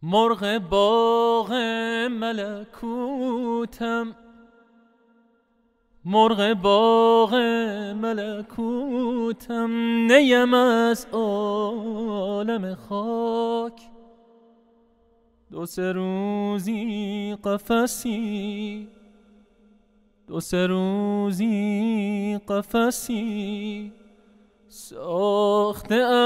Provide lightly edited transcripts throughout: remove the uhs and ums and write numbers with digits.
مرغ باغ ملکوتم، مرغ باغ ملکوتم، نیم از عالم خاک. دو سه روزی قفسی، دو سه روزی قفسی ساخته اند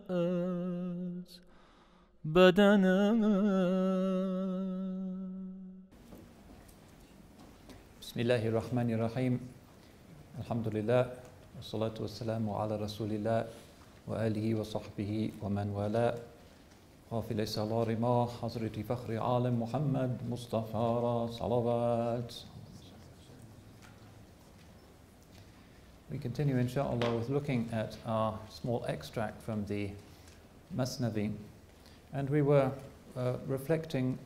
از بدنم. بسم الله الرحمن الرحيم. الحمد لله والصلاة والسلام على رسول الله وآله وصحبه ومن والاه. قافل سالار ما حضرت فخر عالم محمد مصطفى را صلوات. We continue inshallah with looking at our small extract from the Mathnavi, and we were reflecting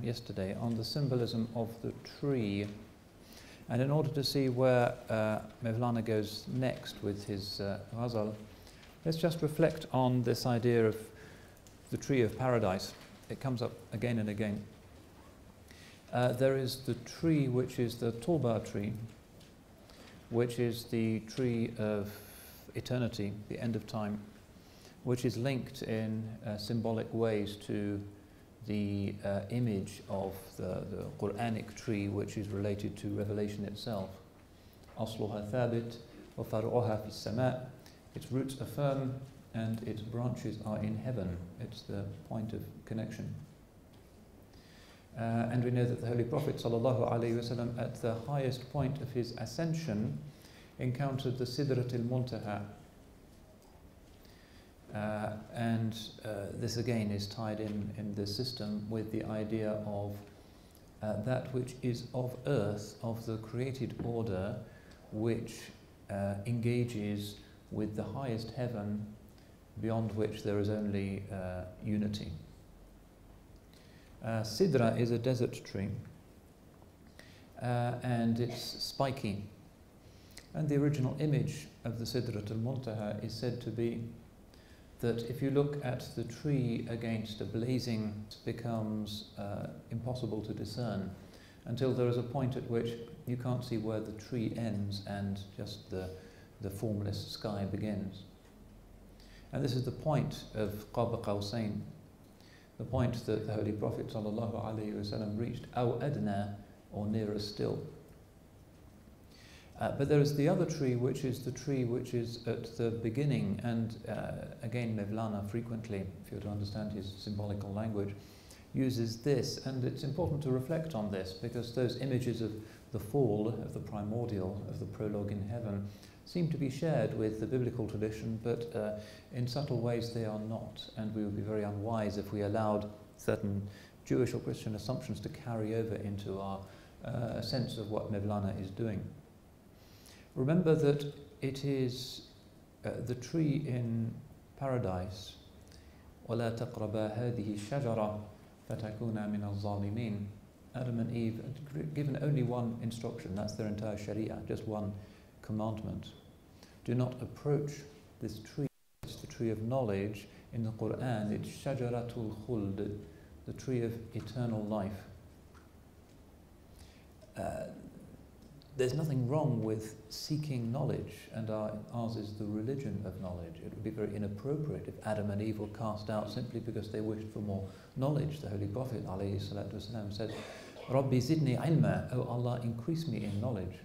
yesterday on the symbolism of the tree. And in order to see where Mevlana goes next with his ghazal, let's just reflect on this idea of the tree of paradise. It comes up again and again. There is the tree which is the Tulba tree, which is the tree of eternity, the end of time, which is linked in symbolic ways to the image of the Quranic tree, which is related to revelation itself. أصلها ثابت وفرعها في السماء. Its roots are firm and its branches are in heaven. It's the point of connection. And we know that the Holy Prophet ﷺ, at the highest point of his ascension, encountered the Sidrat al-Muntaha. And this again is tied in the system with the idea of that which is of earth, of the created order, which engages with the highest heaven, beyond which there is only unity. Sidra is a desert tree, and it's spiky. And the original image of the Sidrat al-Muntaha is said to be that if you look at the tree against a blazing, it becomes impossible to discern until there is a point at which you can't see where the tree ends and just the formless sky begins. And this is the point of Qaba Qawsayn, the point that the Holy Prophet ﷺ reached, aw adna, or nearer still. But there is the other tree, which is the tree which is at the beginning, and again Mevlana frequently, if you were to understand his symbolical language, uses this, and it's important to reflect on this because those images of the fall, of the primordial, of the prologue in heaven, seem to be shared with the biblical tradition, but in subtle ways they are not, and we would be very unwise if we allowed certain Jewish or Christian assumptions to carry over into our sense of what Mevlana is doing. Remember that it is the tree in paradise, وَلَا تَقْرَبَا هَذِهِ الشَّجَرَةَ فَتَكُونَا مِنَ الظَّالِمِينَ. Adam and Eve are given only one instruction, that's their entire sharia, just one commandment. Do not approach this tree. It's the tree of knowledge. In the Quran, it's Shajaratul Khuld, the tree of eternal life. There's nothing wrong with seeking knowledge, and ours is the religion of knowledge. It would be very inappropriate if Adam and Eve were cast out simply because they wished for more knowledge. The Holy Prophet ﷺ said, Rabbi zidni ilma, O Allah, increase me in knowledge.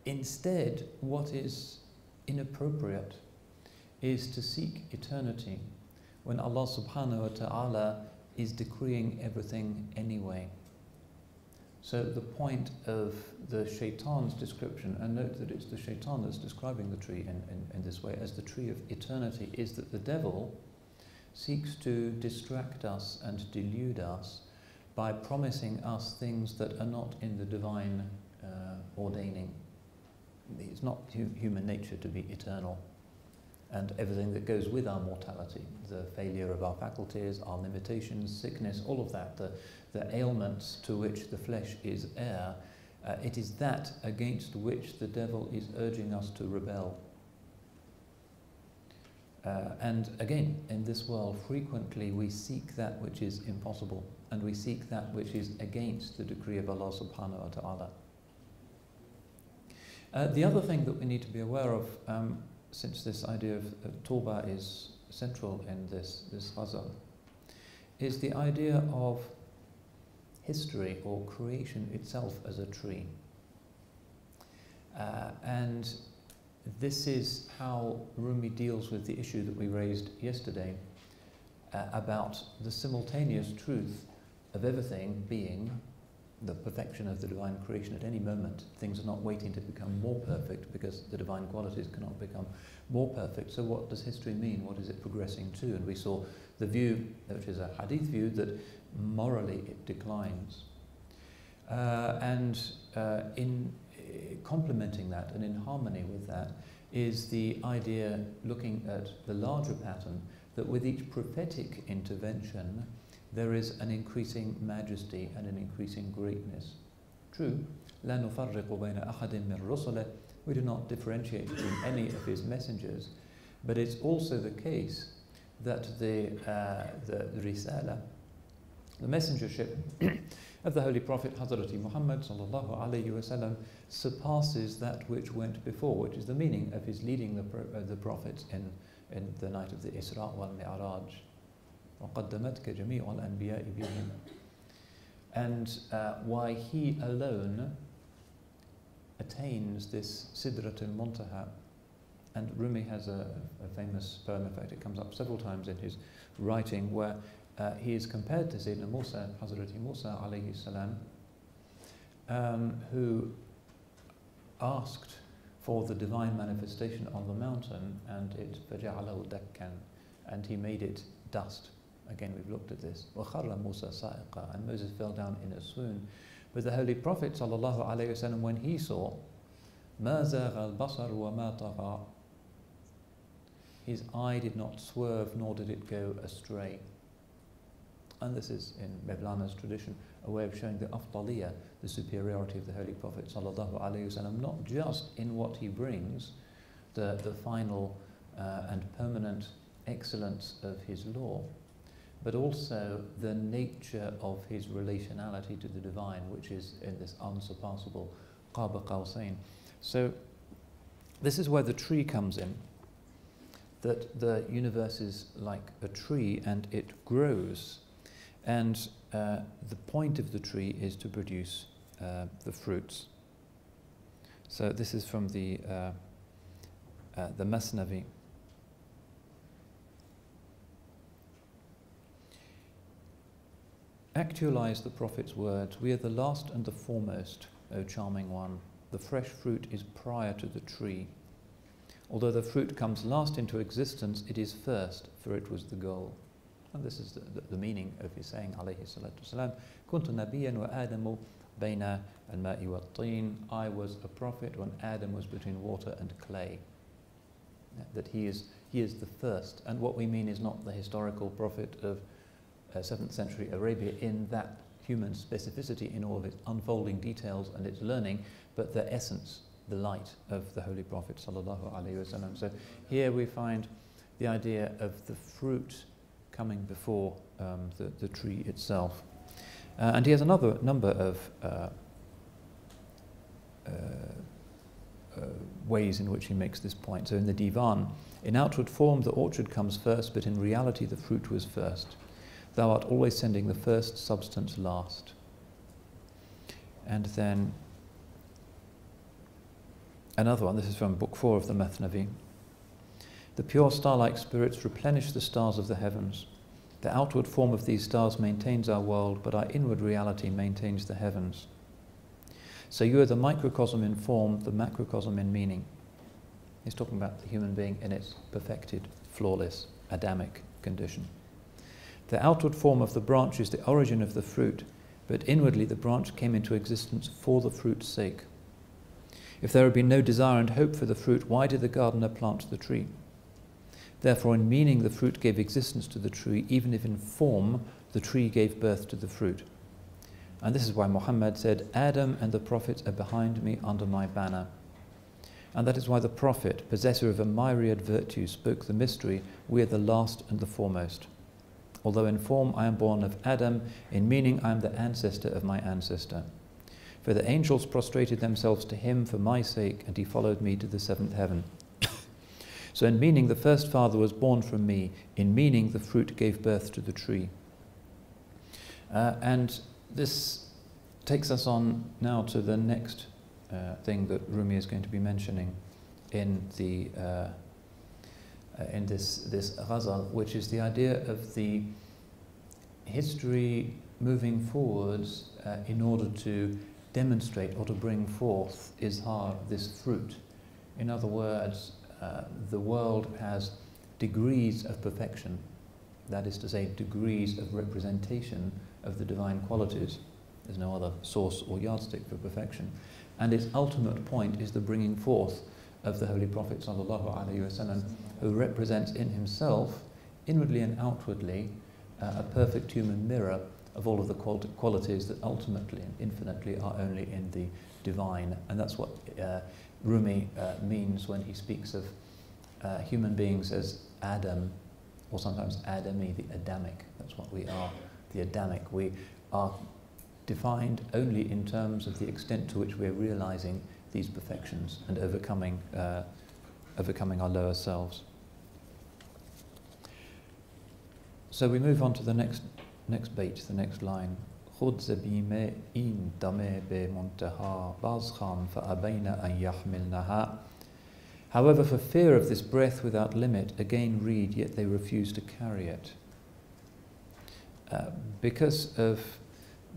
Instead, what is inappropriate is to seek eternity when Allah subhanahu wa ta'ala is decreeing everything anyway. So the point of the shaitan's description, and note that it's the shaitan that's describing the tree in this way as the tree of eternity, is that the devil seeks to distract us and delude us by promising us things that are not in the divine ordaining. It's not human nature to be eternal, and everything that goes with our mortality, the failure of our faculties, our limitations, sickness, all of that, the ailments to which the flesh is heir, It is that against which the devil is urging us to rebel. And again, in this world, frequently we seek that which is impossible, and we seek that which is against the decree of Allah subhanahu wa ta'ala. The other thing that we need to be aware of, since this idea of Tawbah is central in this ghazal, is the idea of history or creation itself as a tree. And this is how Rumi deals with the issue that we raised yesterday about the simultaneous truth of everything being the perfection of the divine creation. At any moment, things are not waiting to become more perfect because the divine qualities cannot become more perfect. So what does history mean? What is it progressing to? And we saw the view, which is a hadith view, that morally it declines. In complementing that and in harmony with that is the idea, looking at the larger pattern, that with each prophetic intervention there is an increasing majesty and an increasing greatness. True, لا نفرق بين أحد من رسله, we do not differentiate between any of his messengers, but it's also the case that the risala, the messengership of the Holy Prophet Hazrat Muhammad sallallahu alayhi wasallam surpasses that which went before, which is the meaning of his leading the prophets in the night of the Isra wal Mi'raj. وَقَدَّمَتْكَ جَمِيعُ الْأَنْبِيَاءِ بِهِمْ. And why he alone attains this Sidratul Muntaha. And Rumi has a famous poem, in fact it comes up several times in his writing, where he is compared to Sayyidina Musa, Hazrat Musa alayhi salam, who asked for the divine manifestation on the mountain, and it فَجَعَلَهُ دَكًّا, and he made it dust. Again, we've looked at this. وَخَرَّ مُوسَى صَائِقًا, and Moses fell down in a swoon. But the Holy Prophet sallallahu alayhi wasallam, when he saw مَا زَاغَ الْبَصَرُ وَمَا طَغَى, his eye did not swerve nor did it go astray. And this is, in Mevlana's tradition, a way of showing the afdaliyah, the superiority of the Holy Prophet sallallahu alayhi wasallam, not just in what he brings, the final and permanent excellence of his law, but also the nature of his relationality to the divine, which is in this unsurpassable Qaba Qawsain. So this is where the tree comes in, that the universe is like a tree and it grows, and the point of the tree is to produce the fruits. So this is from the Mathnavi. Actualize the Prophet's words. We are the last and the foremost, O charming one. The fresh fruit is prior to the tree. Although the fruit comes last into existence, it is first, for it was the goal. And this is the meaning of his saying, alayhi salatu wasalam, Kuntu nabiyyan wa Adamu bayna al-ma'i wa teen. I was a prophet when Adam was between water and clay. That he is the first. And what we mean is not the historical prophet of 7th century Arabia in that human specificity in all of its unfolding details and its learning, but the essence, the light of the Holy Prophet sallallahu alaihi wasallam. So here we find the idea of the fruit coming before the tree itself. And he has another number of ways in which he makes this point. So in the Divan, in outward form the orchard comes first, but in reality the fruit was first. Thou art always sending the first substance last. And then another one, this is from Book 4 of the Mathnavi. The pure star-like spirits replenish the stars of the heavens. The outward form of these stars maintains our world, but our inward reality maintains the heavens. So you are the microcosm in form, the macrocosm in meaning. He's talking about the human being in its perfected, flawless, Adamic condition. The outward form of the branch is the origin of the fruit, but inwardly the branch came into existence for the fruit's sake. If there had been no desire and hope for the fruit, why did the gardener plant the tree? Therefore, in meaning, the fruit gave existence to the tree, even if in form the tree gave birth to the fruit. And this is why Muhammad said, Adam and the prophets are behind me under my banner. And that is why the Prophet, possessor of a myriad virtues, spoke the mystery, we are the last and the foremost. Although in form I am born of Adam, in meaning I am the ancestor of my ancestor. For the angels prostrated themselves to him for my sake, and he followed me to the seventh heaven. So in meaning the first father was born from me, in meaning the fruit gave birth to the tree. And this takes us on now to the next thing that Rumi is going to be mentioning in the in this ghazal, which is the idea of the history moving forwards in order to demonstrate or to bring forth izhar, this fruit. In other words, the world has degrees of perfection, that is to say, degrees of representation of the divine qualities. There's no other source or yardstick for perfection. And its ultimate point is the bringing forth of the Holy Prophet ﷺ, who represents in himself, inwardly and outwardly, a perfect human mirror of all of the qualities that ultimately and infinitely are only in the divine. And that's what Rumi means when he speaks of human beings as Adam, or sometimes Adami, the Adamic. That's what we are, the Adamic. We are defined only in terms of the extent to which we're realizing these perfections and overcoming our lower selves. So we move on to the next bait, the next line. خُذْ زَبِيمَ إِن دَمَ بِمُنْتَهَا بَازْخَانْ فَأَبَيْنَ أَنْ يَحْمِلْنَهَا. However, for fear of this breath without limit, again read, yet they refuse to carry it. Because of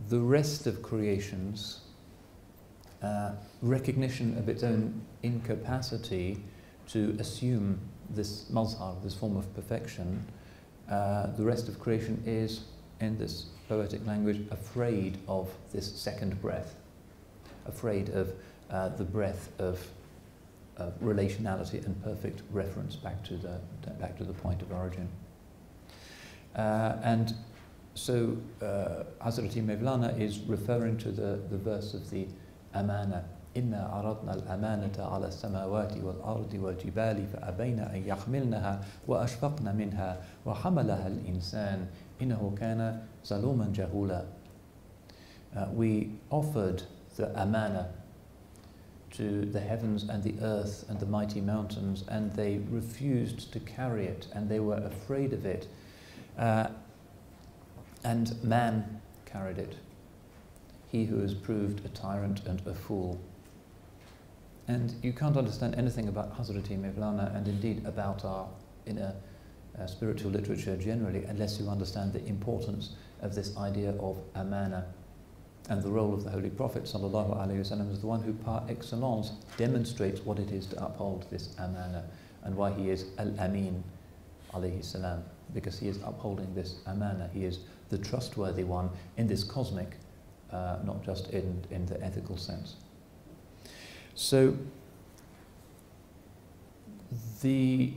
the rest of creation's recognition of its own incapacity to assume this mazhar, this form of perfection, the rest of creation is, in this poetic language, afraid of this second breath, afraid of the breath of relationality and perfect reference back to the point of origin. And so Hazrat Mevlana is referring to the verse of the amana. إِنَّا عَرَضْنَا الْأَمَانَةَ عَلَى السَّمَاوَاتِ وَالْأَرْضِ وَالْجِبَالِ فَأَبَيْنَ أَنْ يَحْمِلْنَهَا وَأَشْفَقْنَ مِنْهَا وَحَمَلَهَا الْإِنسَانُ إِنَّهُ كَانَ ظَلُومًا جَهُولًا. We offered the amana to the heavens and the earth and the mighty mountains, and they refused to carry it, and they were afraid of it. And man carried it, he who has proved a tyrant and a fool. And you can't understand anything about Hazrat Mevlana, and indeed about our inner spiritual literature generally, unless you understand the importance of this idea of amana, and the role of the Holy Prophet ﷺ as the one who par excellence demonstrates what it is to uphold this amana, and why he is al-amin alayhi salam, because he is upholding this amana. He is the trustworthy one in this cosmic, not just in the ethical sense. So the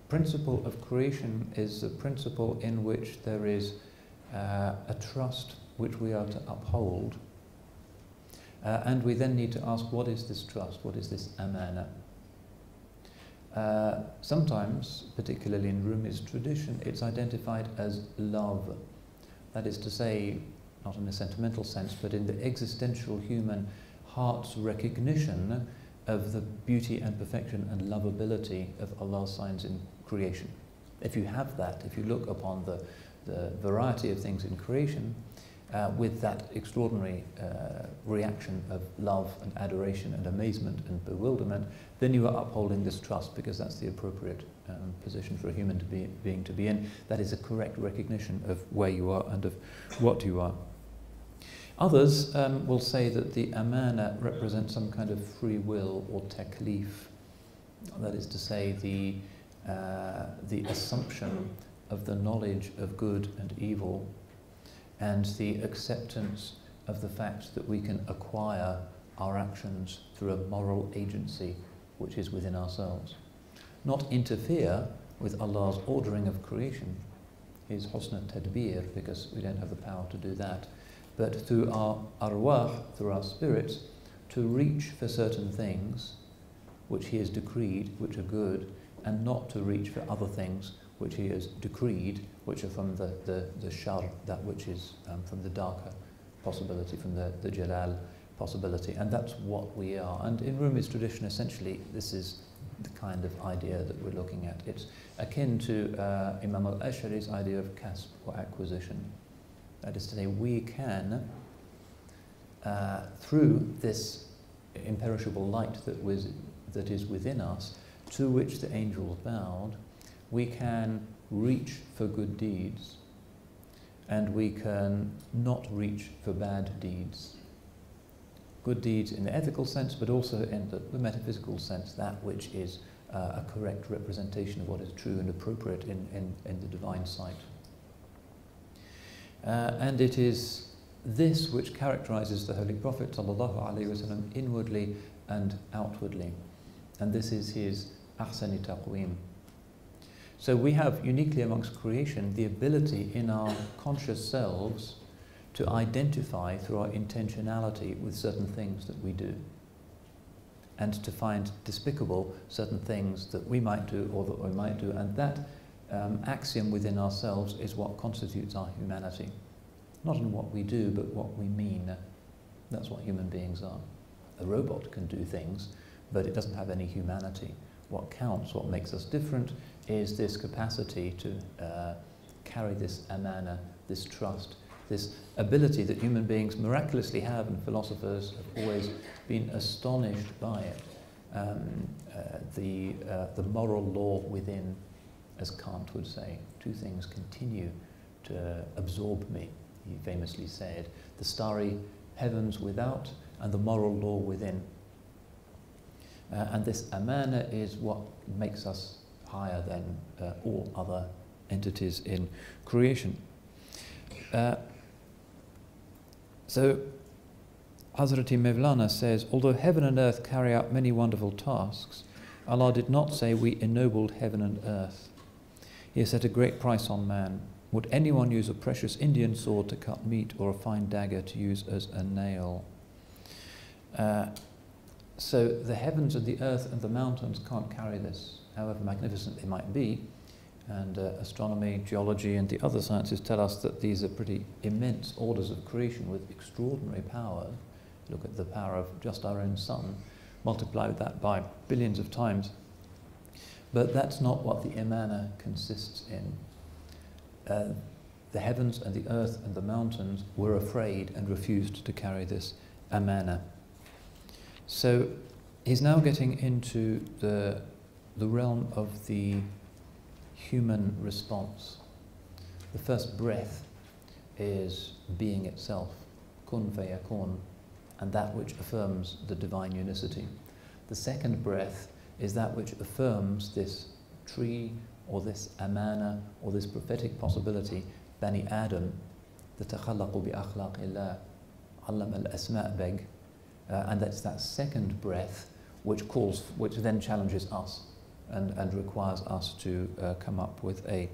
principle of creation is a principle in which there is a trust which we are to uphold, and we then need to ask, what is this trust? What is this amana? Sometimes, particularly in Rumi's tradition, it's identified as love. That is to say, not in a sentimental sense, but in the existential human heart's recognition of the beauty and perfection and lovability of Allah's signs in creation. If you have that, if you look upon the variety of things in creation with that extraordinary reaction of love and adoration and amazement and bewilderment, then you are upholding this trust, because that's the appropriate position for a human being to be in. That is a correct recognition of where you are and of what you are. Others will say that the amana represents some kind of free will or taklif. That is to say, the assumption of the knowledge of good and evil, and the acceptance of the fact that we can acquire our actions through a moral agency which is within ourselves. Not interfere with Allah's ordering of creation, His husn tadbir, because we don't have the power to do that, but through our arwah, through our spirits, to reach for certain things which He has decreed, which are good, and not to reach for other things which He has decreed, which are from the shar, that which is from the darker possibility, from the jalal possibility. And that's what we are. And in Rumi's tradition, essentially, this is the kind of idea that we're looking at. It's akin to Imam al-Ash'ari's idea of kasb, or acquisition. That is to say, we can, through this imperishable light that is within us, to which the angels bowed, we can reach for good deeds, and we can not reach for bad deeds. Good deeds in the ethical sense, but also in the metaphysical sense, that which is a correct representation of what is true and appropriate in the divine sight. And it is this which characterizes the Holy Prophet ﷺ inwardly and outwardly. And this is his ahsani taqweem. So we have, uniquely amongst creation, the ability in our conscious selves to identify through our intentionality with certain things that we do, and to find despicable certain things that we might do or that we might do. And that axiom within ourselves is what constitutes our humanity. Not in what we do, but what we mean. That's what human beings are. A robot can do things, but it doesn't have any humanity. What counts, what makes us different, is this capacity to carry this amana, this trust, this ability that human beings miraculously have, and philosophers have always been astonished by it. The moral law within, as Kant would say, two things continue to absorb me, he famously said, the starry heavens without and the moral law within. And this amana is what makes us higher than all other entities in creation. So Hazrati Mevlana says, although heaven and earth carry out many wonderful tasks, Allah did not say we ennobled heaven and earth. He has set a great price on man. Would anyone use a precious Indian sword to cut meat, or a fine dagger to use as a nail? So the heavens and the earth and the mountains can't carry this, however magnificent they might be. And astronomy, geology, and the other sciences tell us that these are pretty immense orders of creation with extraordinary power. Look at the power of just our own sun, multiply that by billions of times. But that's not what the amana consists in. The heavens and the earth and the mountains were afraid and refused to carry this amana. So he's now getting into the realm of the human response. The first breath is being itself, kun fayakun, and that which affirms the divine unicity. The second breath is that which affirms this tree, or this amana, or this prophetic possibility, Bani Adam, the takhallaqu bi akhlaqillah, allam al-asma' beg, and that's that second breath which then challenges us and requires us to come up with a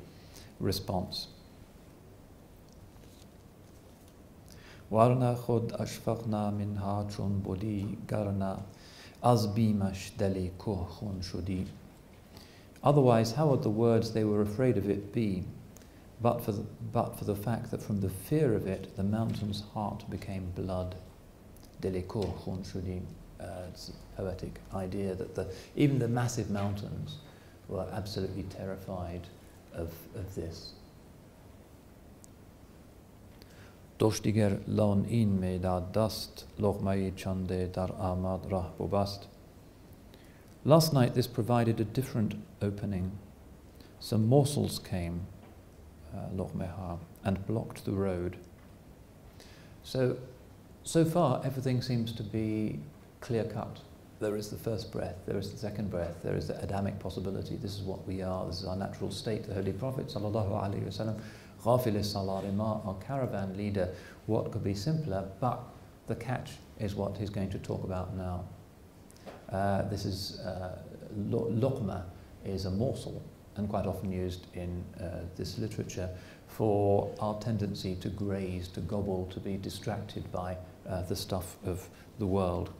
response. Warna khud ashfaqna minha chun bodi garna azbimash dali kuh khun shudi. Otherwise, how would the words they were afraid of it be, but for the fact that from the fear of it, the mountain's heart became blood. Dali kuh khun shudi. It's a poetic idea that even the massive mountains were absolutely terrified of this. Doshtiger lan in me da dast lochmai chande dar amad rah bobast. Last night this provided a different opening. Some morsels came, lochmeha, and blocked the road. So far everything seems to be clear-cut. There is the first breath, there is the second breath, there is the Adamic possibility. This is what we are, this is our natural state. The Holy Prophet ﷺ, Ghafil Salarima, our caravan leader, what could be simpler, but the catch is what he's going to talk about now. This is, luqma is a morsel, and quite often used in this literature for our tendency to graze, to gobble, to be distracted by the stuff of the world.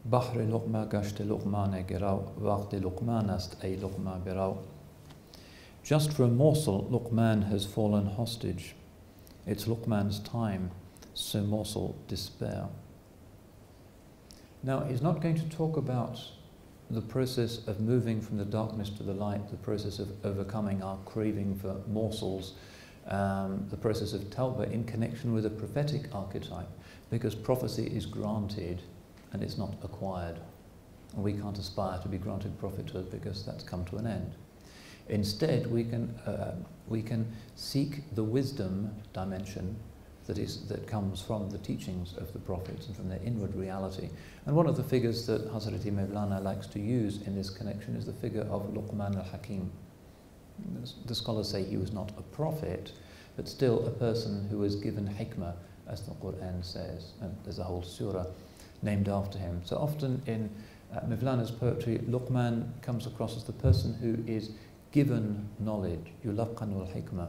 بحر لقمه گشت لقمان گرو وقت لقمان است ای لقمه برو. Just for a morsel, Luqman has fallen hostage. It's Luqman's time, so morsel despair. Now, he's not going to talk about the process of moving from the darkness to the light, the process of overcoming our craving for morsels, the process of tawbah in connection with a prophetic archetype, because prophecy is granted and it's not acquired. And we can't aspire to be granted prophethood because that's come to an end. Instead, we can seek the wisdom dimension that comes from the teachings of the prophets and from their inward reality. And one of the figures that Hazrati Mevlana likes to use in this connection is the figure of Luqman al-Hakim. The scholars say he was not a prophet, but still a person who was given hikmah, as the Quran says, and there's a whole surah named after him. So often in Mevlana's poetry, Luqman comes across as the person who is given knowledge, yulaqanul hikmah.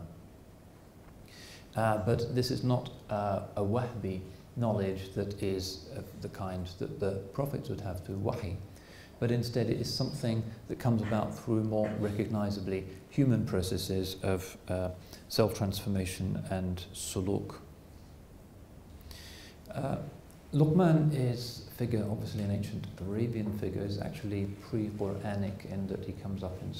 But this is not a wahbi knowledge that is of the kind that the prophets would have through wahi, but instead it is something that comes about through more recognizably human processes of self-transformation and suluk. Luqman is a figure, obviously an ancient Arabian figure, is actually pre-Quranic in that he comes up in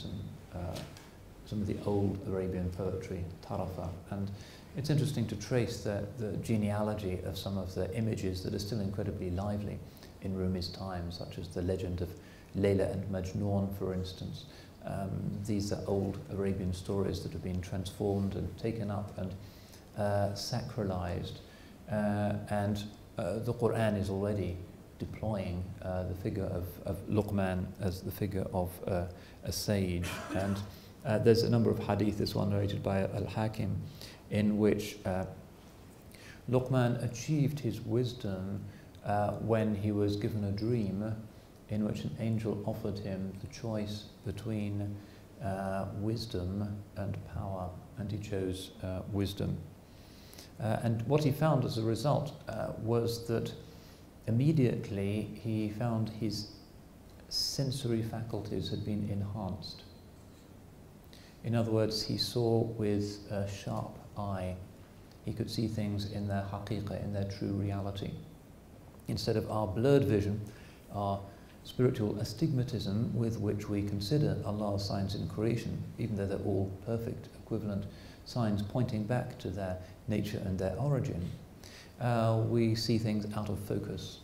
some of the old Arabian poetry, tarafa, and it's interesting to trace the genealogy of some of the images that are still incredibly lively in Rumi's time, such as the legend of Layla and Majnun, for instance. These are old Arabian stories that have been transformed and taken up and sacralized, and the Quran is already deploying the figure of Luqman as the figure of a sage. And there's a number of hadith, this one narrated by Al-Hakim, in which Luqman achieved his wisdom when he was given a dream in which an angel offered him the choice between wisdom and power, and he chose wisdom. And what he found as a result was that immediately he found his sensory faculties had been enhanced. In other words, he saw with a sharp eye. He could see things in their haqiqah, in their true reality. Instead of our blurred vision, our spiritual astigmatism with which we consider Allah's signs in creation, even though they're all perfect, equivalent signs pointing back to their nature and their origin, we see things out of focus.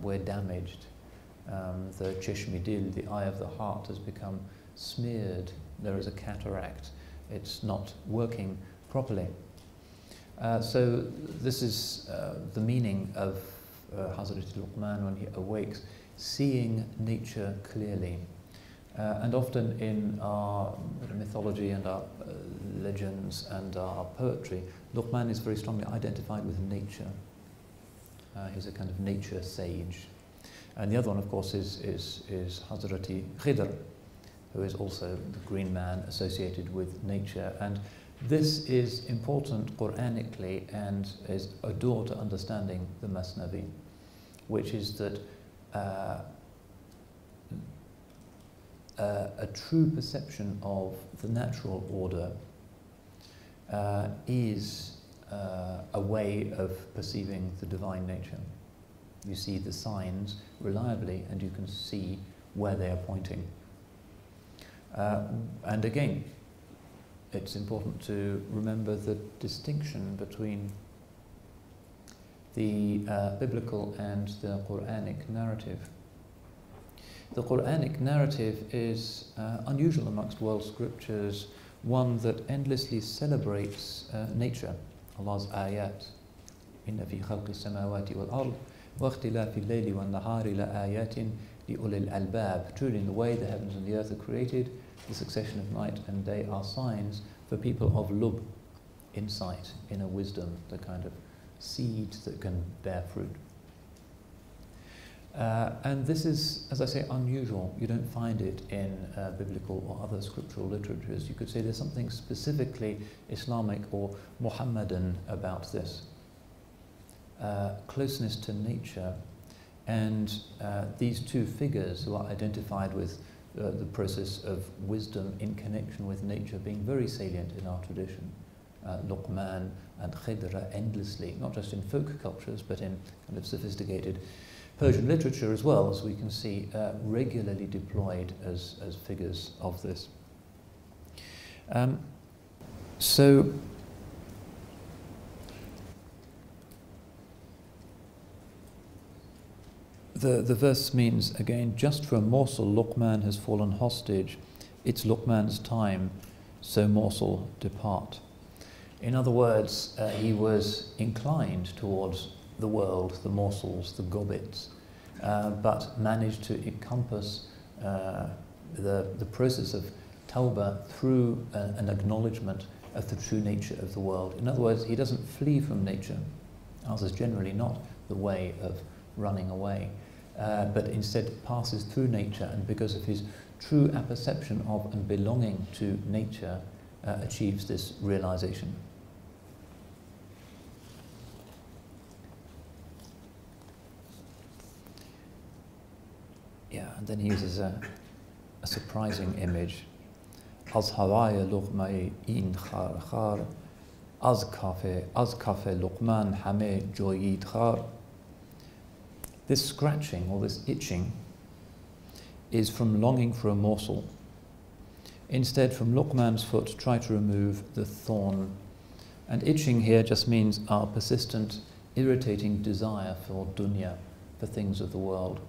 We're damaged. The chishmi dil, the eye of the heart, has become smeared. There is a cataract. It's not working properly. So this is the meaning of Hazrat Luqman when he awakes, seeing nature clearly. And often in our mythology and our legends and our poetry, Luqman is very strongly identified with nature. He's a kind of nature sage. And the other one, of course, is Hazrati Khidr, who is also the green man associated with nature. And this is important Quranically and is a door to understanding the Mathnavi, which is that a true perception of the natural order is a way of perceiving the divine nature. You see the signs reliably and you can see where they are pointing. And again, it's important to remember the distinction between the biblical and the Quranic narrative. The Quranic narrative is unusual amongst world scriptures, one that endlessly celebrates nature, Allah's ayat. Inna fi khalqi samawati wal ard wa ikhtilafi al-layli wan nahari la ayatin li ulil albab. Truly, in the way the heavens and the earth are created, the succession of night and day are signs for people of lub, insight, inner wisdom, the kind of seed that can bear fruit. And this is, as I say, unusual. You don't find it in biblical or other scriptural literatures. You could say there's something specifically Islamic or Muhammadan about this. Closeness to nature, and these two figures who are identified with the process of wisdom in connection with nature being very salient in our tradition. Luqman and Khidr endlessly, not just in folk cultures, but in kind of sophisticated Persian literature as well, as we can see, regularly deployed as figures of this. So the verse means, again, just for a morsel Luqman has fallen hostage, it's Luqman's time, so morsel depart. In other words, he was inclined towards the world, the morsels, the gobbets, but managed to encompass the process of tawbah through an acknowledgement of the true nature of the world. In other words, he doesn't flee from nature. Ours is generally not the way of running away, but instead passes through nature, and because of his true apperception of and belonging to nature, achieves this realization. Yeah, and then he uses a surprising image. Az hawaya luqmai in khar khar, az kafe Luqman hame joyid khar. This scratching or this itching is from longing for a morsel. Instead, from Luqman's foot, try to remove the thorn. And itching here just means our persistent, irritating desire for dunya, for things of the world.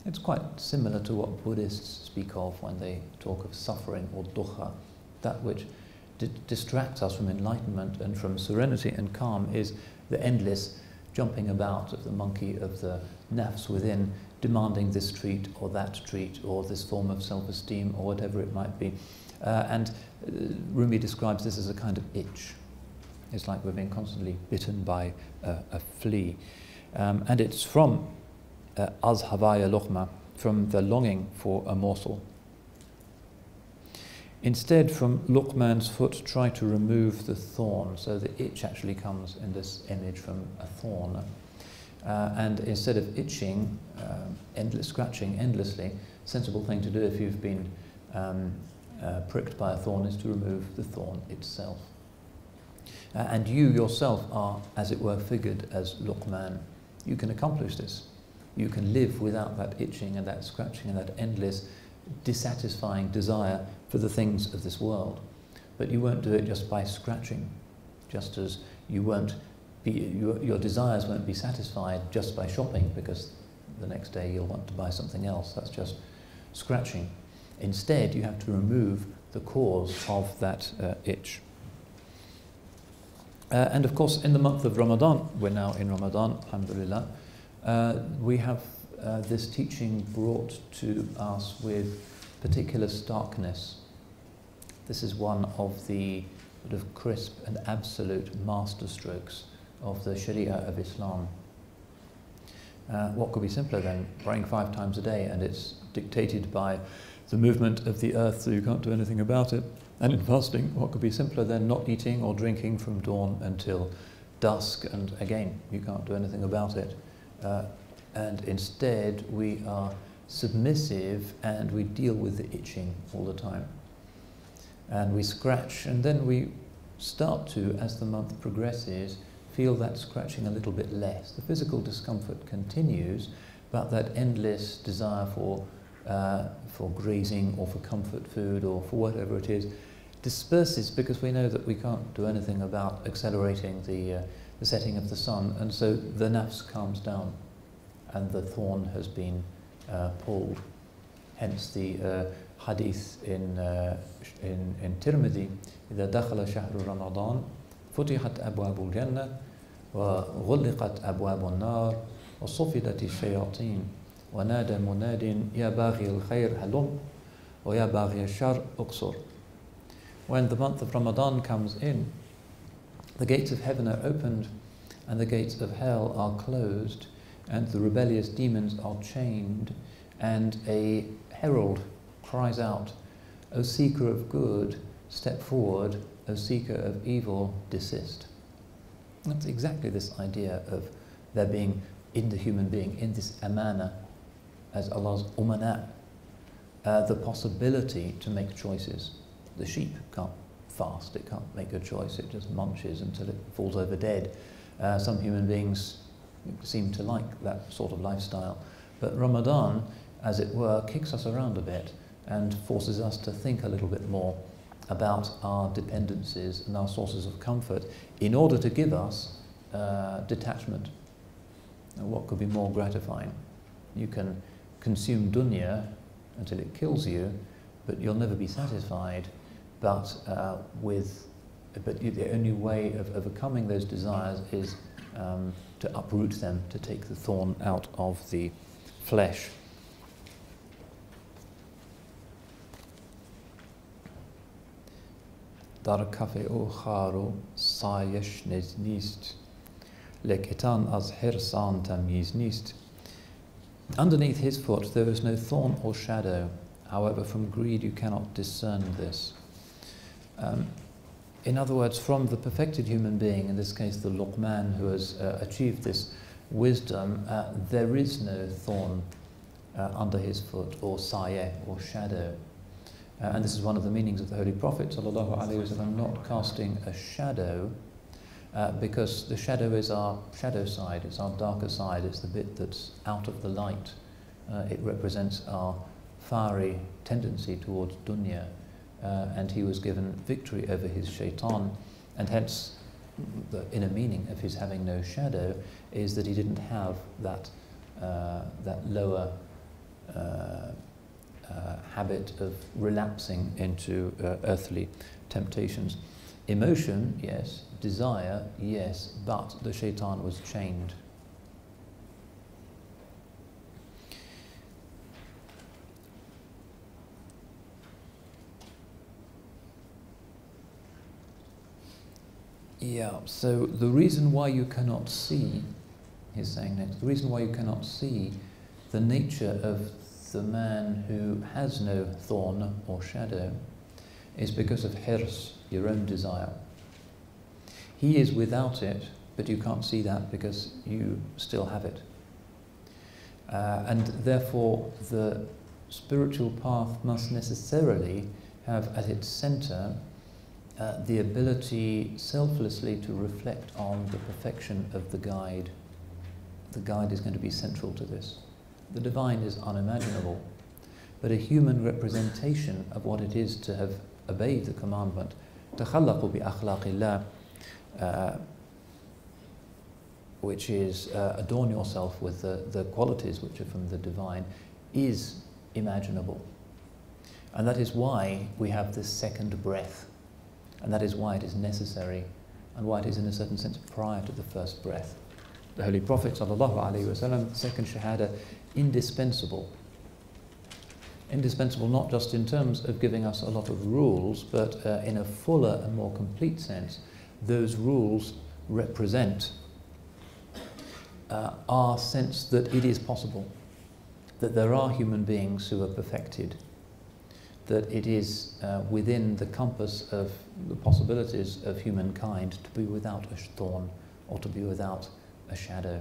It's quite similar to what Buddhists speak of when they talk of suffering or dukkha. That which distracts us from enlightenment and from serenity and calm is the endless jumping about of the monkey, of the nafs within, demanding this treat or that treat or this form of self-esteem or whatever it might be. And Rumi describes this as a kind of itch. It's like we're being constantly bitten by a flea. And it's from az havaya luqma, from the longing for a morsel. Instead, from Luqman's foot, try to remove the thorn. So the itch actually comes in this image from a thorn. And instead of itching, scratching endlessly, sensible thing to do if you've been pricked by a thorn is to remove the thorn itself. And you yourself are, as it were, figured as Luqman. You can accomplish this. You can live without that itching and that scratching and that endless dissatisfying desire for the things of this world. But you won't do it just by scratching, just as you won't be, your desires won't be satisfied just by shopping, because the next day you'll want to buy something else. That's just scratching. Instead, you have to remove the cause of that itch. And of course, in the month of Ramadan, we're now in Ramadan, alhamdulillah, we have this teaching brought to us with particular starkness. This is one of the sort of crisp and absolute masterstrokes of the Sharia of Islam. What could be simpler than praying 5 times a day, and it's dictated by the movement of the earth, so you can't do anything about it. And in fasting, what could be simpler than not eating or drinking from dawn until dusk, and again, you can't do anything about it. And instead, we are submissive and we deal with the itching all the time. And we scratch, and then we start to, as the month progresses, feel that scratching a little bit less. The physical discomfort continues, but that endless desire for grazing or for comfort food or for whatever it is disperses, because we know that we can't do anything about accelerating the setting of the sun, and so the nafs calms down and the thorn has been pulled. Hence the hadith in Tirmidhi, إذا دخل شهر رمضان فتحت أبواب الجنة وغلقت أبواب النار وصفدت الشياطين ونادى مناد يا باغي الخير هلم ويا باغي الشر اقصر. When the month of Ramadan comes in, the gates of heaven are opened and the gates of hell are closed, and the rebellious demons are chained, and a herald cries out, "O seeker of good, step forward, O seeker of evil, desist." That's exactly this idea of there being in the human being, in this amana, as Allah's umana, the possibility to make choices. The sheep can't fast, it can't make a choice, it just munches until it falls over dead. Some human beings seem to like that sort of lifestyle. But Ramadan, as it were, kicks us around a bit and forces us to think a little bit more about our dependencies and our sources of comfort in order to give us detachment. And what could be more gratifying? You can consume dunya until it kills you, but you'll never be satisfied. But the only way of overcoming those desires is to uproot them, to take the thorn out of the flesh. Dar kafe o kharo sayesh nist, leketan az hirsan tamyiz nist. Underneath his foot there is no thorn or shadow. However, from greed you cannot discern this. In other words, from the perfected human being, in this case the Luqman who has achieved this wisdom, there is no thorn under his foot, or sayeh, or shadow. And this is one of the meanings of the Holy Prophet ﷺ, not casting a shadow, because the shadow is our shadow side, it's our darker side, it's the bit that's out of the light. It represents our fiery tendency towards dunya, and he was given victory over his shaitan, and hence the inner meaning of his having no shadow is that he didn't have that lower habit of relapsing into earthly temptations. Emotion, yes. Desire, yes. But the shaitan was chained. Yeah, so the reason why you cannot see, he's saying next, the reason why you cannot see the nature of the man who has no thorn or shadow is because of hirs, your own desire. He is without it, but you can't see that because you still have it. And therefore the spiritual path must necessarily have at its center the ability selflessly to reflect on the perfection of the guide. The guide is going to be central to this. The divine is unimaginable, but a human representation of what it is to have obeyed the commandment, تَخَلَّقُوا بِأَخْلَاقِ اللَّهِ, which is adorn yourself with the qualities which are from the divine, is imaginable. And that is why we have this second breath, and that is why it is necessary, and why it is in a certain sense prior to the first breath. The Holy Prophet ﷺ, second shahada, indispensable. Indispensable not just in terms of giving us a lot of rules, but in a fuller and more complete sense. Those rules represent our sense that it is possible, that there are human beings who are perfected, that it is within the compass of the possibilities of humankind to be without a thorn or to be without a shadow.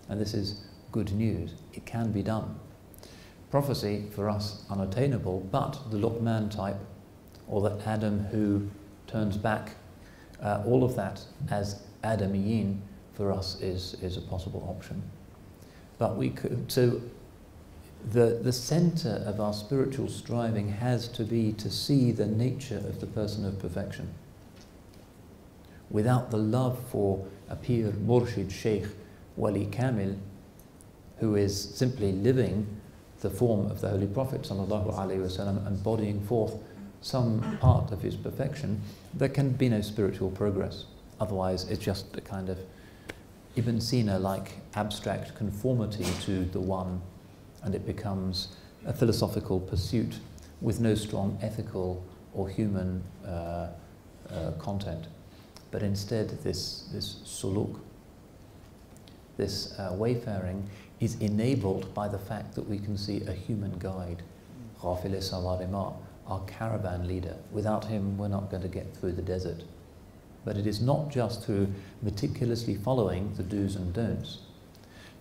And this is good news. It can be done. Prophecy for us unattainable, but the Luqman type, or the Adam who turns back, all of that as Adamiyin for us is a possible option. But we could, so the center of our spiritual striving has to be to see the nature of the person of perfection. Without the love for a Pir, Murshid, Shaykh, Wali Kamil, who is simply living the form of the Holy Prophet ﷺ, embodying forth some part of his perfection, there can be no spiritual progress. Otherwise it's just a kind of Ibn Sina-like abstract conformity to the one, and it becomes a philosophical pursuit with no strong ethical or human content. But instead this suluk, this wayfaring is enabled by the fact that we can see a human guide, Ghafil Sawarima, our caravan leader. Without him, we're not going to get through the desert. But it is not just through meticulously following the do's and don'ts,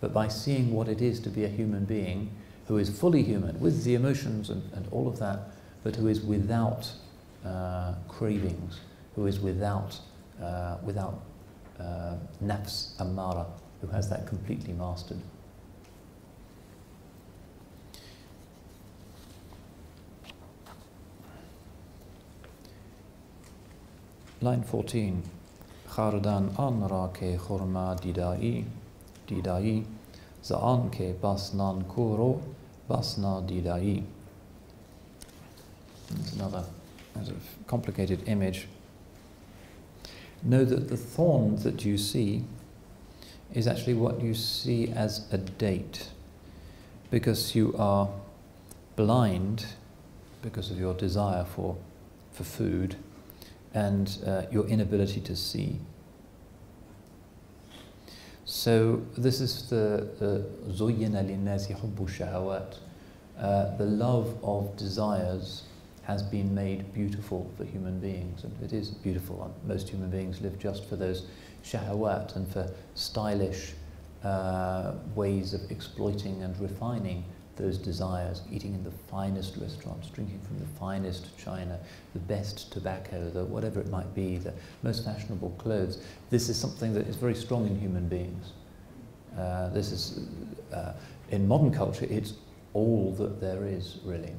but by seeing what it is to be a human being who is fully human, with the emotions and all of that, but who is without cravings, who is without nafs amara, who has that completely mastered. Line 14. Khardan an ra ke khurma didai za'an ke basnan kuro basna didai. There's another sort of complicated image. Know that the thorn that you see is actually what you see as a date, because you are blind because of your desire for food and your inability to see. So this is the zuyyina linnasi hubbu shahawat. The love of desires has been made beautiful for human beings, and it is beautiful. Most human beings live just for those shahawat and for stylish ways of exploiting and refining those desires, eating in the finest restaurants, drinking from the finest china, the best tobacco, whatever it might be, the most fashionable clothes. This is something that is very strong in human beings. This is, in modern culture, it's all that there is, really.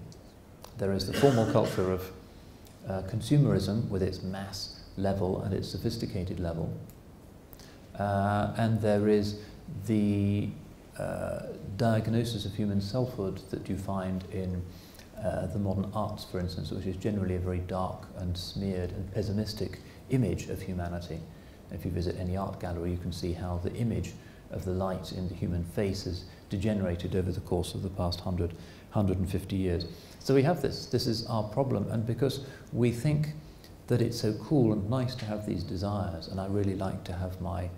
There is the formal culture of consumerism with its mass level and its sophisticated level. And there is the diagnosis of human selfhood that you find in the modern arts, for instance, which is generally a very dark and smeared and pessimistic image of humanity. If you visit any art gallery, you can see how the image of the light in the human face has degenerated over the course of the past 150 years. So we have this. This is our problem, and because we think that it's so cool and nice to have these desires, and I really like to have my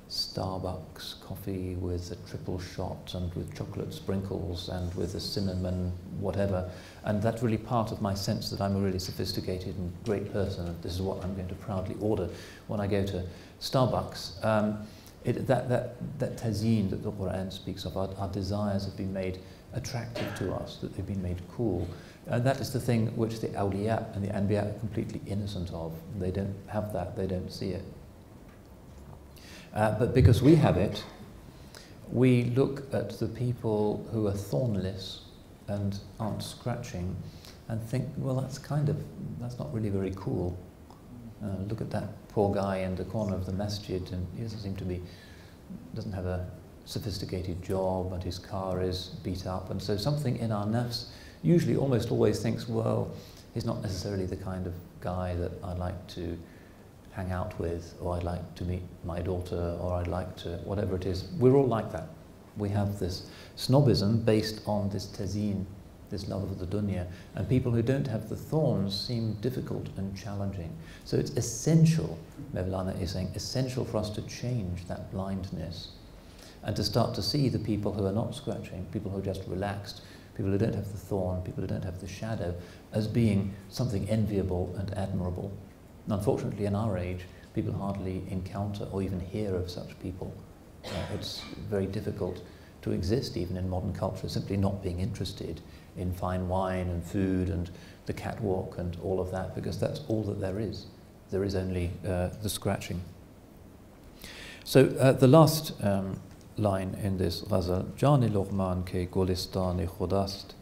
Starbucks coffee with a triple shot and with chocolate sprinkles and with a cinnamon whatever, and that's really part of my sense that I'm a really sophisticated and great person, and this is what I'm going to proudly order when I go to Starbucks. That tazeen that the Quran speaks of, our desires have been made attractive to us, that they've been made cool. And that is the thing which the awliya and the anbiya are completely innocent of. They don't have that, they don't see it. But because we have it, we look at the people who are thornless and aren't scratching and think, well, that's not really very cool. Look at that poor guy in the corner of the masjid, and he doesn't have a sophisticated job, and his car is beat up, and so something in our nafs usually almost always thinks, well, he's not necessarily the kind of guy that I'd like to hang out with, or I'd like to meet my daughter, or I'd like to, whatever it is. We're all like that. We have this snobism based on this tazeen, this love of the dunya, and people who don't have the thorns seem difficult and challenging. So it's essential, Mevlana is saying, essential for us to change that blindness and to start to see the people who are not scratching, people who are just relaxed, people who don't have the thorn, people who don't have the shadow, as being something enviable and admirable. And unfortunately, in our age, people hardly encounter or even hear of such people. It's very difficult to exist, even in modern culture, simply not being interested in fine wine and food and the catwalk and all of that, because that's all that there is. There is only the scratching. So the last line in this ghazal, Jani Luqman ke Golistani khudast,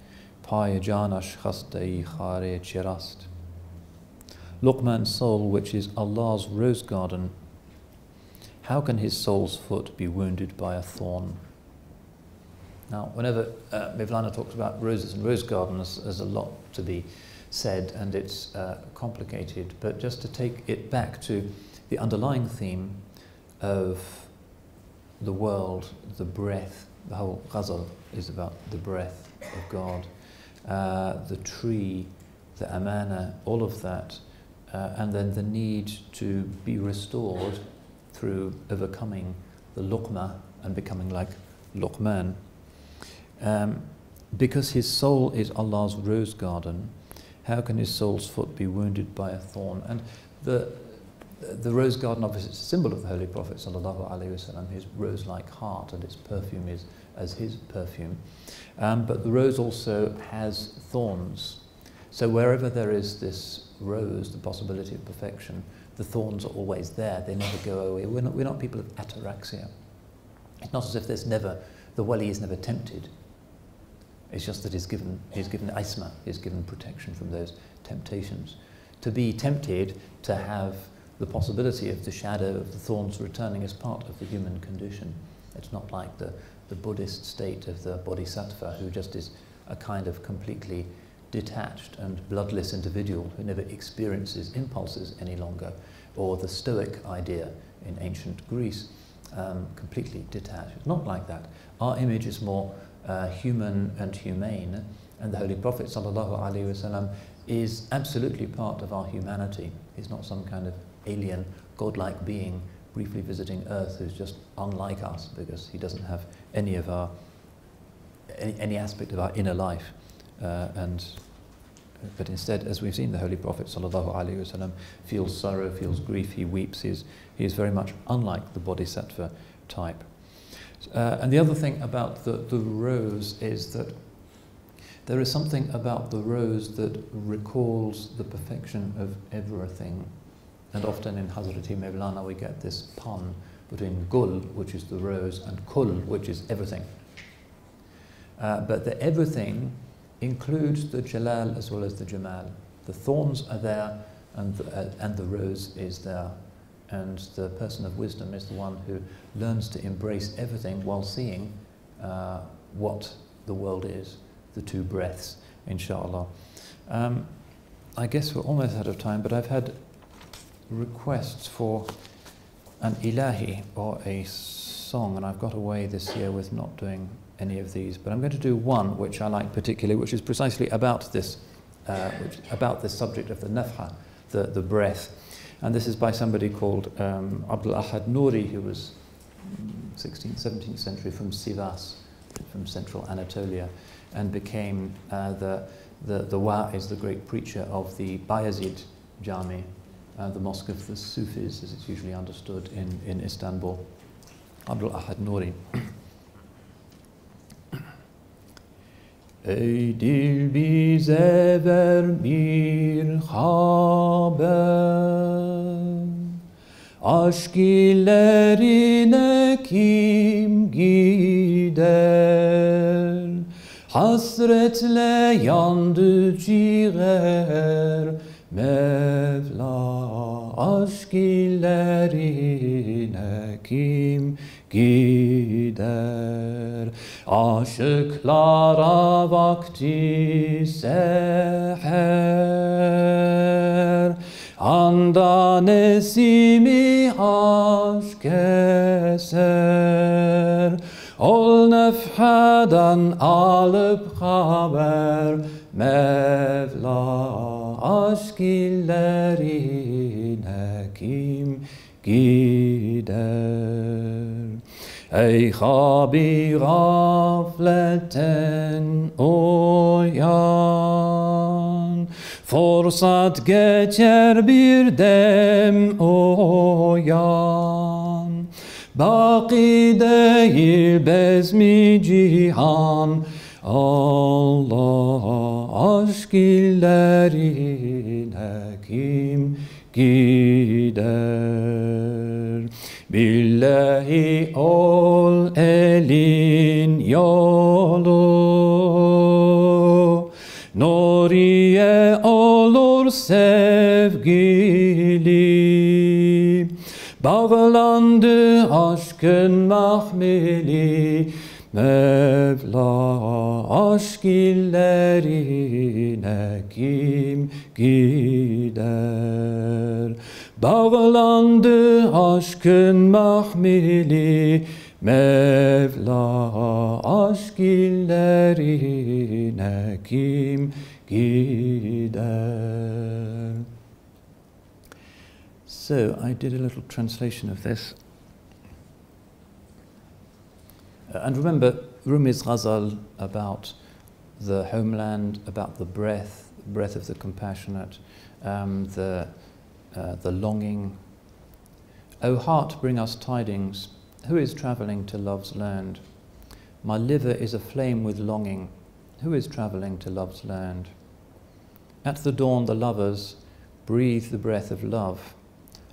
Paye janash khastai khare chirast. Luqman's soul, which is Allah's rose garden, how can his soul's foot be wounded by a thorn? Now, whenever Mevlana talks about roses and rose gardens, there's a lot to be said, and it's complicated, but just to take it back to the underlying theme of the world, the breath, the whole ghazal is about the breath of God, the tree, the amana, all of that, and then the need to be restored through overcoming the Luqma and becoming like Luqman. Because his soul is Allah's rose garden, how can his soul's foot be wounded by a thorn? And the rose garden obviously is a symbol of the Holy Prophet sallallahu alaihi wasallam, his rose-like heart, and its perfume is as his perfume. But the rose also has thorns. So wherever there is this rose, the possibility of perfection, the thorns are always there. They never go away. We're not people of ataraxia. It's not as if the wali is never tempted. It's just that he's given isma, he's given protection from those temptations. To be tempted to have the possibility of the shadow of the thorns returning as part of the human condition. It's not like the Buddhist state of the bodhisattva, who just is a kind of completely detached and bloodless individual who never experiences impulses any longer, or the Stoic idea in ancient Greece, completely detached. It's not like that. Our image is more human and humane, and the Holy Prophet ﷺ is absolutely part of our humanity. He's not some kind of alien, godlike being briefly visiting Earth who's just unlike us because he doesn't have any of our any aspect of our inner life. But instead, as we've seen, the Holy Prophet ﷺ feels sorrow, feels grief, he weeps. He is very much unlike the bodhisattva type. And the other thing about the rose is that there is something about the rose that recalls the perfection of everything. And often in Hazrati Mevlana we get this pun between gul, which is the rose, and kul, which is everything. But the everything includes the jalal as well as the jamal. The thorns are there, and the rose is there. And the person of wisdom is the one who learns to embrace everything while seeing what the world is, the two breaths, inshallah. I guess we're almost out of time, but I've had requests for an ilahi, or a song, and I've got away this year with not doing any of these, but I'm going to do one which I like particularly, which is precisely about this subject of the nafha, the breath. And this is by somebody called Abdal Nuri, who was 16th, 17th century from Sivas, from central Anatolia, and became the wa'iz, the great preacher of the Bayazid Jami, the mosque of the Sufis, as it's usually understood in Istanbul. Abdal Nuri. Ey dil bize vermir haber, aşk illerine kim gider, hasretle yandı ciğer, Mevla aşk illerine kim gider. Aşıklara vakti seher, anda nesimi aşk eser. Ol nefhadan alıp haber, Mevla aşk illerine kim gider. Ey habi gafletten uyan, Forsat geçer bir dem uyan. Baki değil bezmi cihan, Allah aşk illerine kim gider. Billahi ol elin yolu, Nuriye olur sevgili. Bağlandı aşkın mahmili, Mevla aşk illerine kim gider. Bağlandı aşkın mahmili, Mevla aşk illerine kim gider. So I did a little translation of this. And remember Rumi's ghazal about the homeland, about the breath of the compassionate, the longing. O heart, bring us tidings. Who is travelling to love's land? My liver is aflame with longing. Who is travelling to love's land? At the dawn the lovers breathe the breath of love,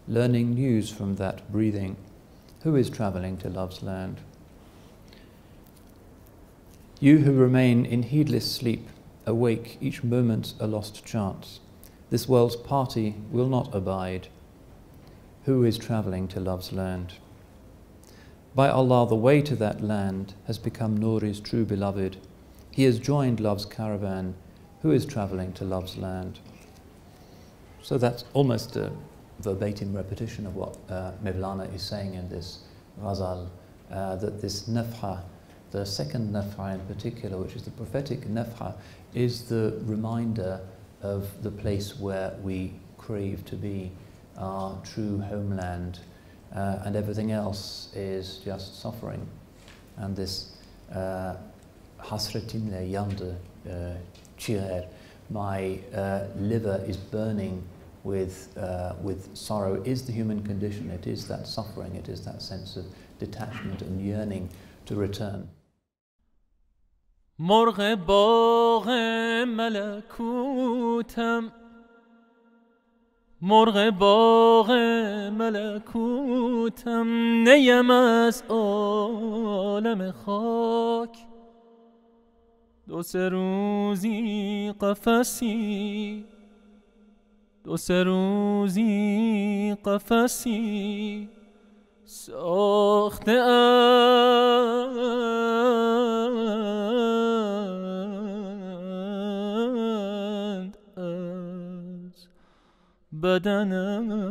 learning news from that breathing. Who is travelling to love's land? You who remain in heedless sleep, awake each moment a lost chance. This world's party will not abide. Who is travelling to love's land? By Allah, the way to that land has become Nuri's true beloved. He has joined love's caravan. Who is travelling to love's land? So that's almost a verbatim repetition of what Mevlana is saying in this ghazal, that this nafha, the second nafha in particular, which is the prophetic nafha, is the reminder of the place where we crave to be, our true homeland, and everything else is just suffering. And this hasretimle yandı ciğer, my liver is burning with sorrow, is the human condition. It is that suffering, it is that sense of detachment and yearning to return. مرغ باغ ملکوتم، مرغ باغ ملکوتم، نیم از عالم خاک. دو سه روزی قفسی، دو سه روزی قفسی ساخته اند از بدنم.